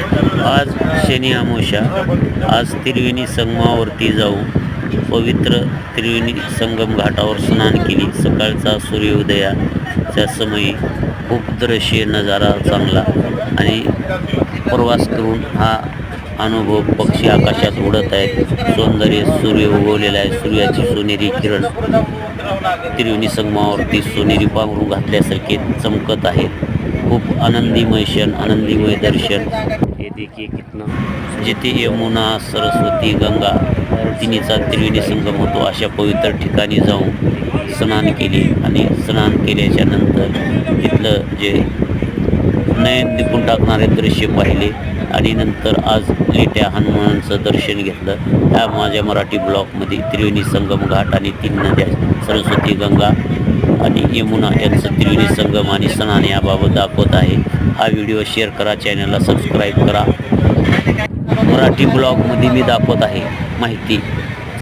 आज शनी अमावस्या। आज त्रिवेणी संगमावरती जाऊन पवित्र त्रिवेणी संगम घाटावर स्नान केली। सकाळचा सूर्योदयाच्या समयी खूप दृश्य नजारा चांगला आणि प्रवास करून हा अनुभव। पक्षी आकाशात उडत आहेत, सौंदर्य, सूर्य उगवलेला आहे, सूर्याची सोनेरी किरण त्रिवेणी संगमावरती सोनेरी पांघरून घातल्यासारखे चमकत आहे। खूप आनंदीमय क्षण, आनंदीमय दर्शन। हे देखिए कितना, जिथे यमुना, सरस्वती, गंगा तिन्हीचा त्रिवेणी संगम होतो अशा पवित्र ठिकाणी जाऊन स्नान केले आणि स्नान केल्याच्या नंतर तिथलं जे नयन निपून टाकणारे दृश्य पाहिले आणि नंतर आज लेट्या हनुमानाचं दर्शन घेतलं। ह्या माझ्या मराठी ब्लॉगमध्ये त्रिवेणी संगम घाट आणि 3 नद्या सरस्वती, गंगा आणि यमुना यांचं त्रिवेणी संगम आणि स्नान याबाबत दाखवत आहे। हा व्हिडिओ शेअर करा, चॅनलला सबस्क्राईब करा। मराठी ब्लॉगमध्ये मी दाखवत आहे माहिती।